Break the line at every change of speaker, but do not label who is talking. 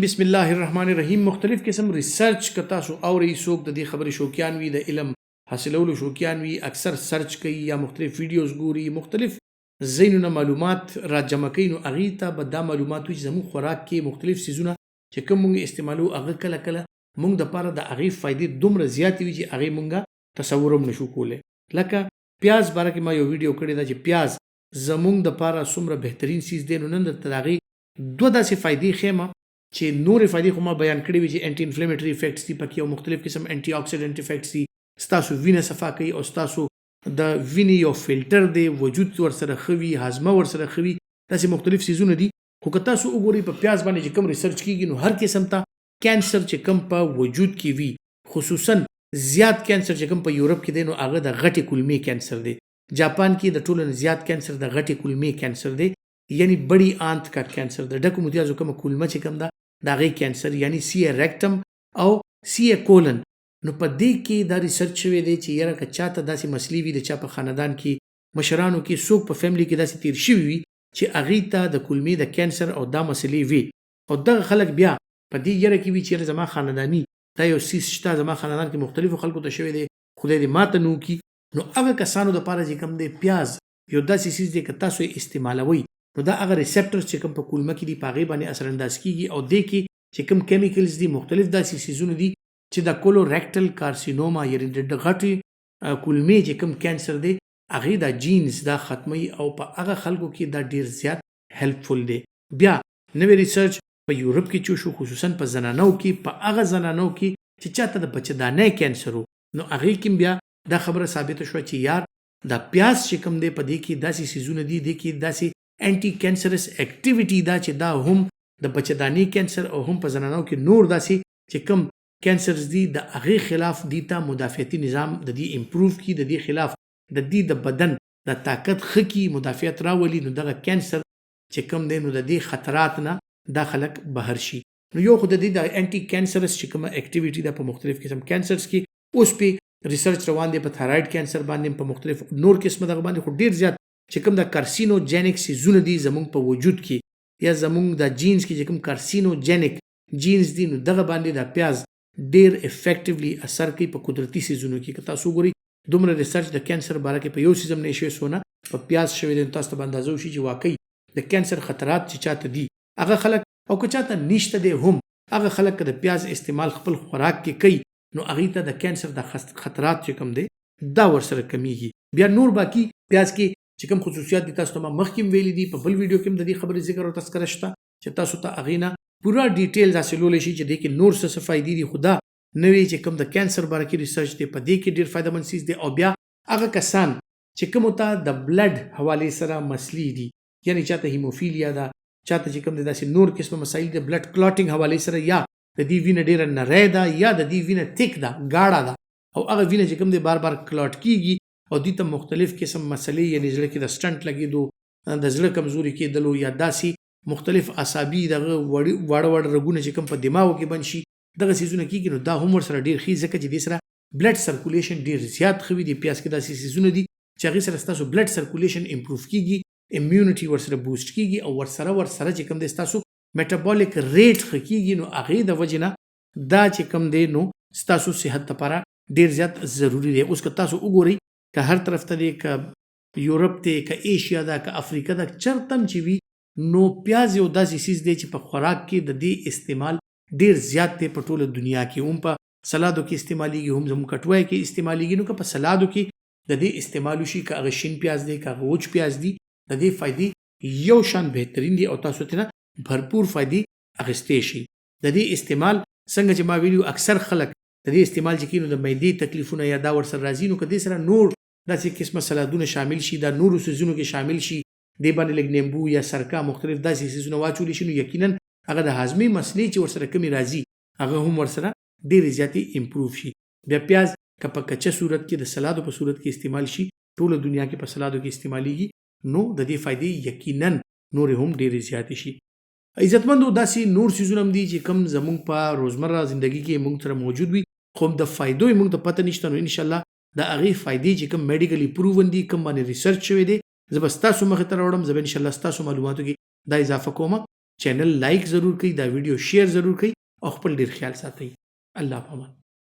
بسم الله الرحمن الرحیم. مختلف قسم ریسرچ که تاسو اورئ، څوک د دې خبرې شوقیان وي، د علم حاصلولو شوقیان وي، اکثر سرچ کوي یا مختلف ویډیوز ګوري، مختلف ځایونو معلومات را جمع کوي، نو هغې ته به دا معلومات وي چې زموږ خوراک کې مختلف څیزونه چې کوم موږ استعمالو هغه کله کله موږ دپاره د هغې فایدې دومره زیاتې وي چې هغې موږ تصور هم نشو کولی. لکه پیاز باره کې ما یو ویډیو کړې ده چې پیاز زموږ دپاره څومره بهترین څیز دی. نو نن درته د هغې دوه داسې فایدې ښیم چې نورې فایدې خو ما بیان کړې وي چې انټي انفلیمیټري افیکټس دي پکې، او مختلف قسم انټي اکسیډنټ افیکټس دي، ستاسو وینه صفا کوي او ستاسو د وینې یو فلټر دی، وجود ورسره ښه وي، هاضمه ورسره ښه وي، داسې مختلف څیزونه دي. خو که تاسو وګورئ په پیاز باندې چې کوم ریسرچ کېږي، نو هر قسم ته کینسر چې کوم په وجود کې وي، خصوصا زیات کینسر چې کوم په یورپ کې دی، نو هغه د غټې کولمې کینسر دی. جاپان کې د ټولو نه زیات کینسر د غټې کولمې کینسر دی، یعنی بړی آنت کا کینسر د ډکو متیازو کومه کولمه چې کوم ده د هغې کینسر، یعنی سی ریکټم او سی کولن. نو په دې کې دا ریسرچ شوی دی چې یاره که چاته داسې مسلې وي، د چا په خاندان کې مشرانو کې څوک په فیملی کې داسې تیر شوي وي چې هغې ته د کولمې د کینسر او دا مسلې وي، او دغه خلک بیا په دې یره کې وي چې یاره زما خانداني دا یو څیز شته، زما خاندان کې مختلفو خلکو ته شوی دی، خدای دې ماته نه وکړي. نو هغه کسانو دپاره چې کوم دی پیاز یو داسې څیز دی که تاسو یې استعمالوئ، نو دا هغه ریسپټرز چې کوم په کولمه کې دي په هغې باندې اثرانداز کېږي، او دې کې چې کوم کیمیکلز دي، مختلف داسې څیزونه دي چې د کولوریکټل کارسینوما یعنې د غټې کولمې چې کوم کینسر دی هغې دا جینز دا ختموي، او په هغه خلکو کې دا ډېر زیات هیلپفل دی. بیا نوی ریسرچ په یورپ کې چې شو، خصوصا په زنانو کې، په هغه زنانو کې چې چاته د بچهدانۍ کینسر و، نو هغې کې بیا دا خبره ثابته شوه چې یار دا پیاز چې کوم دی په دې کې داسې څیزونه دي، دې کې داسې انټي کینسرس اکټیویټي ده چې دا هم د بچهدانۍ کینسر او هم په زنانو کې نور داسې چې کوم کینسرز دي د هغې خلاف دي ته مدافعتي نظام د دې امپروو کړي، د دې خلاف د دې د بدن د طاقت ښه کړي، مدافعت راولي، نو دغه کینسر چې کوم دی نو د دې خطرات نه دا خلک بهر شي. نو یو خو د دې د انټي کینسرس چې کومه اکټیویټي ده په مختلف قسم کینسرز کې، اوس پې ریسرچ روان دی په تھایرايډ کینسر باندې، په مختلف نور قسمه دغه باندې، خو ډېر زیات چې کوم د کارسینوجینک څیزونه دي زموږ په وجود کې یا زموږ د جینز کې چې کوم کارسینوجینک جینز دي، نو دغه باندې د پیاز ډېر افیکټیولی اثر کوي په قدرتي څیزونو کې. که تاسو وګورئ دومره ریسرچ د کینسر باره کې په یو څیز هم نه شوی څونه په پیاز شوی دی، نو تاسو ته به اندازه وشي چې واقعي د کینسر خطرات چې چاته دي هغه خلک، او که چاته نشته دی هم هغه خلک که د پیاز استعمال خپل خوراک کې کوي، نو هغې ته د کینسر د خطرات چې کوم دی دا ورسره کمیږي. بیا نور باقي پیاز کې چې کوم خصوصیات دي تاسو ته ما مخکې هم ویلي دي، په بل ویډیو کې هم د دې خبرې ذکر او تذکره شته چې تاسو ته هغې نه پوره ډیټیلز حاصلولی شي چې دې کې نور څه فایدې دي. خو دا نوی چې کوم د کینسر باره کې ریسرچ دی په دې کې ډېر فایدهمند څیز دی. او بیا هغه کسان چې کومو ته د بلډ حوالې سره مسلې دي، یعنې چاته هیموفیلیا ده، چاته چې کوم دی داسې نور قسمه مسایل د بلډ کلاټینګ حوالې سره، یا د دې وینه ډېره نری ده یا د دې وینه تیک ده، گاړه ده، او هغه وینه چې کوم دی بار بار کلاټ کېږي او دې ته مختلف قسم مسلې، یعنې زړه کې د سټنټ لګېدو، د زړه کمزوري کېدلو، یا داسې مختلف اعصابي دغه واړه واړه رګونه چې کوم په دماغو کې بند شي، دغه څیزونه کېږي، نو دا هم ورسره ډېر ښه، ځکه چې دې سره بلډ سرکولیشن ډېر زیات ښه وي. د پیاز کې داسې څیزونه دي چې هغې سره ستاسو بلډ سرکولیشن امپروو کېږي، امیونټي ورسره بوسټ کېږي، او ورسره چې کوم دی ستاسو میټابولیک ریټ ښه کېږي. نو هغې د وجې نه دا چې کوم دی نو ستاسو صحت لپاره ډېر زیات ضروري دی. اوس که تاسو وګورئ که هر طرف ته دی، که یورپ دی، که ایشیا ده، که افریقا ده، چرته هم چې وي، نو پیاز یو داسې څیز دی چې په خوراک کې د دې استعمال ډېر زیات دی په ټوله دنیا کې، هم په سلادو کې استعمالیږي، هم زموږ کټوای کې استعمالیږي. نو که په سلادو کې د دې استعمال وشي، که هغه شین پیاز دی، که هغه وچ پیاز دي، د دې فایدې یو شان بهترین دي، او تاسو ته نه بھرپور فایدې اخیستی شي. د دې استعمال څنګه چې ما ویلي اکثر خلک د دې استعمال چې کوي، نو د معدې تکلیفونه یا دا ورسره راځي، نو که دې سره نور داسې قسمه سلادونه شامل شي، دا نورو څیزونو کې شامل شي، دې باندې لږ نیمبو یا سرکه مختلف داسې څیزونه واچولی شي، نو یقینا هغه د هاضمې مسلې چې ورسره کمې راځي هغه هم ورسره ډېرې زیاتې امپروو شي. بیا پیاز که په کچه صورت کې د سلادو په صورت کې استعمال شي، ټوله دنیا کې په سلادو کې استعمالیږي، نو د دې فایدې یقینا نورې هم ډېرې زیاتې شي. عزتمندو داسې نور څیزونه هم دي چې کوم زموږ په روزمره زندګي کې موږ سره موجود وي، خو د فایدو یې موږ ته پته نشته. نو انشاءالله د هغې فایدې چې کوم میډیکلی پروون دي، کوم باندې ریسرچ شوی دی، زه به ستاسو مخې ته راوړم، زه به انشاءالله ستاسو معلوماتو کې دا اضافه کوم. چینل لایک ضرور کړئ، دا ویډیو شیر ضرور کړئ او خپل ډیر خیال ساتئ. الله پامان.